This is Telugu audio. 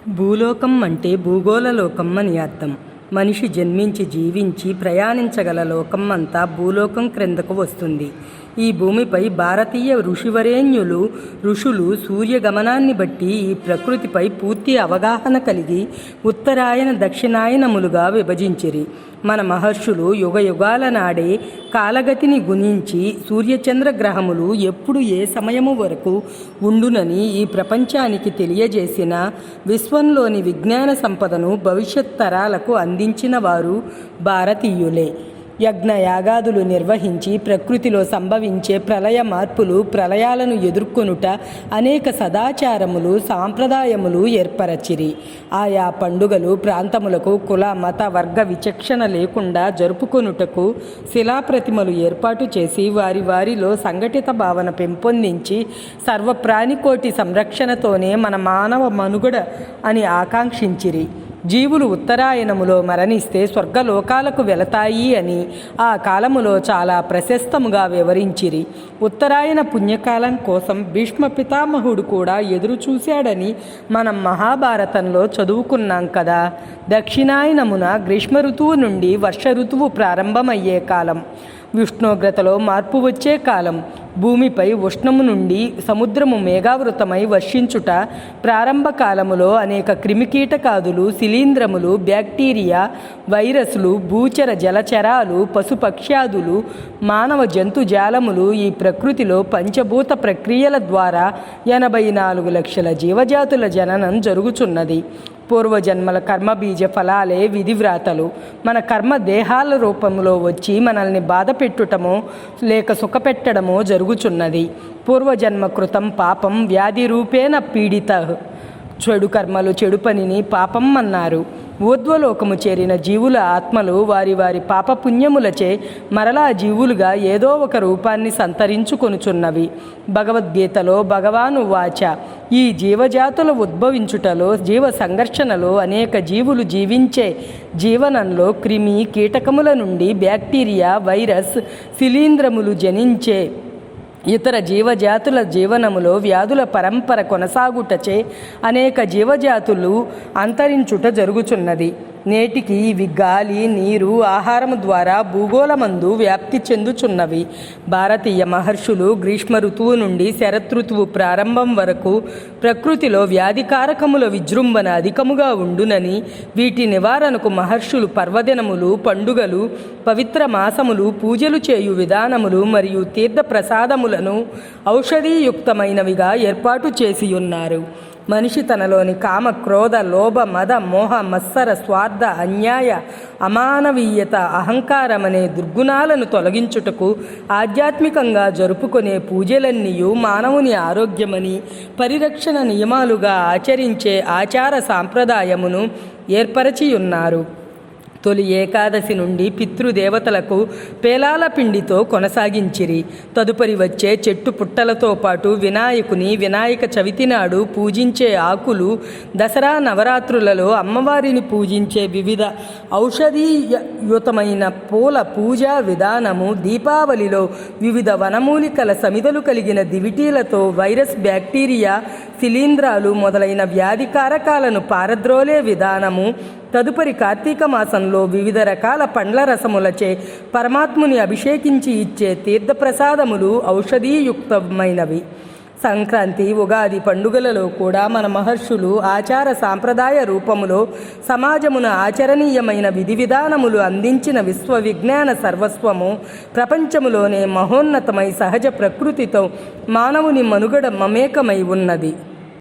భూలోకం అంటే భూగోళ లోకం అని అర్థం. మనిషి జన్మించి జీవించి ప్రయాణించగల లోకం అంతా భూలోకం క్రిందకు వస్తుంది. ఈ భూమిపై భారతీయ ఋషులు సూర్యగమనాన్ని బట్టి ఈ ప్రకృతిపై పూర్తి అవగాహన కలిగి ఉత్తరాయణ దక్షిణాయనములుగా విభజించిరి. మన మహర్షులు యుగయుగాల నాడే కాలగతిని గుణించి సూర్యచంద్ర గ్రహములు ఎప్పుడు ఏ సమయము వరకు ఉండునని ఈ ప్రపంచానికి తెలియజేసిన విశ్వంలోని విజ్ఞాన సంపదను భవిష్యత్ తరాలకు అందించిన వారు భారతీయులే. యజ్ఞయాగాదులు నిర్వహించి ప్రకృతిలో సంభవించే ప్రళయ మార్పులు, ప్రళయాలను ఎదుర్కొనుట అనేక సదాచారములు, సాంప్రదాయములు ఏర్పరచిరి. ఆయా పండుగలు ప్రాంతములకు కుల మత వర్గ విచక్షణ లేకుండా జరుపుకొనుటకు శిలాప్రతిమలు ఏర్పాటు చేసి వారిలో సంఘటిత భావన పెంపొందించి సర్వప్రాణికోటి సంరక్షణతోనే మన మానవ మనుగడ అని ఆకాంక్షించిరి. జీవులు ఉత్తరాయణములో మరణిస్తే స్వర్గలోకాలకు వెళతాయి అని ఆ కాలములో చాలా ప్రశస్తముగా వివరించిరి. ఉత్తరాయణ పుణ్యకాలం కోసం భీష్మ పితామహుడు కూడా ఎదురు చూశాడని మనం మహాభారతంలో చదువుకున్నాం కదా. దక్షిణాయనమున గ్రీష్మ ఋతువు నుండి వర్ష ఋతువు ప్రారంభమయ్యే కాలం, ఉష్ణోగ్రతలో మార్పు వచ్చే కాలం, భూమిపై ఉష్ణము నుండి సముద్రము మేఘావృతమై వర్షించుట ప్రారంభ కాలములో అనేక క్రిమికీటకాదులు, శిలీంధ్రములు, బ్యాక్టీరియా, వైరస్లు, భూచర జలచరాలు, పశుపక్ష్యాదులు, మానవ జంతుజాలములు ఈ ప్రకృతిలో పంచభూత ప్రక్రియల ద్వారా 84 లక్షల జీవజాతుల జననం జరుగుచున్నది. పూర్వజన్మల కర్మబీజ ఫలాలే విధివ్రాతలు మన కర్మ దేహాల రూపంలో వచ్చి మనల్ని బాధ పెట్టుటమో లేక సుఖపెట్టడమో జరుగుచున్నది. పూర్వజన్మ కృతం పాపం వ్యాధి రూపేణ పీడిత. చెడు కర్మలు, చెడు పనిని పాపం అన్నారు. ఊర్ధ్వలోకము చేరిన జీవుల ఆత్మలు వారి పాపపుణ్యములచే మరలా జీవులుగా ఏదో ఒక రూపాన్ని సంతరించుకొనుచున్నవి. భగవద్గీతలో భగవాను వాచ, ఈ జీవజాతుల ఉద్భవించుటలో, జీవ సంఘర్షణలో అనేక జీవులు జీవించే జీవనంలో క్రిమి కీటకముల నుండి బ్యాక్టీరియా, వైరస్, శిలీంధ్రములు జనించే ఇతర జీవజాతుల జీవనములో వ్యాధుల పరంపర కొనసాగుటచే అనేక జీవజాతులు అంతరించుట జరుగుచున్నది. నేటికి ఇవి గాలి, నీరు, ఆహారము ద్వారా భూగోళమందు వ్యాప్తి చెందుచున్నవి. భారతీయ మహర్షులు గ్రీష్మ ఋతువు నుండి శరదృతువు ప్రారంభం వరకు ప్రకృతిలో వ్యాధికారకముల విజృంభణ అధికముగా ఉండునని, వీటి నివారణకు మహర్షులు పర్వదినములు, పండుగలు, పవిత్ర మాసములు, పూజలు చేయు విధానములు మరియు తీర్థప్రసాదములను ఔషధీయుక్తమైనవిగా ఏర్పాటు చేసి ఉన్నారు. మనిషి తనలోని కామ, క్రోధ, లోభ, మద, మోహ, మత్సర, స్వార్థ, అన్యాయ, అమానవీయత, అహంకారమనే దుర్గుణాలను తొలగించుటకు ఆధ్యాత్మికంగా జరుపుకునే పూజలన్నీయు మానవుని ఆరోగ్యమని, పరిరక్షణ నియమాలుగా ఆచరించే ఆచార సాంప్రదాయమును ఏర్పరచియున్నారు. తొలి ఏకాదశి నుండి పితృదేవతలకు పేలాల పిండితో కొనసాగించిరి. తదుపరి వచ్చే చెట్టు పుట్టలతో పాటు వినాయకుని వినాయక చవితి నాడు పూజించే ఆకులు, దసరా నవరాత్రులలో అమ్మవారిని పూజించే వివిధ ఔషధీయుతమైన పూల పూజా విధానము, దీపావళిలో వివిధ వనమూలికల సమిదలు కలిగిన దివిటీలతో వైరస్, బ్యాక్టీరియా, శిలీంధ్రాలు మొదలైన వ్యాధికారకాలను పారద్రోలే విధానము, తదుపరి కార్తీక మాసంలో వివిధ రకాల పండ్ల రసములచే పరమాత్ముని అభిషేకించి ఇచ్చే తీర్థప్రసాదములు ఔషధీయుక్తమైనవి. సంక్రాంతి, ఉగాది పండుగలలో కూడా మన మహర్షులు ఆచార సాంప్రదాయ రూపములో సమాజమున ఆచరణీయమైన విధి విధానములు అందించిన విశ్వవిజ్ఞాన సర్వస్వము ప్రపంచములోనే మహోన్నతమై సహజ ప్రకృతితో మానవుని మనుగడ మమేకమై ఉన్నది.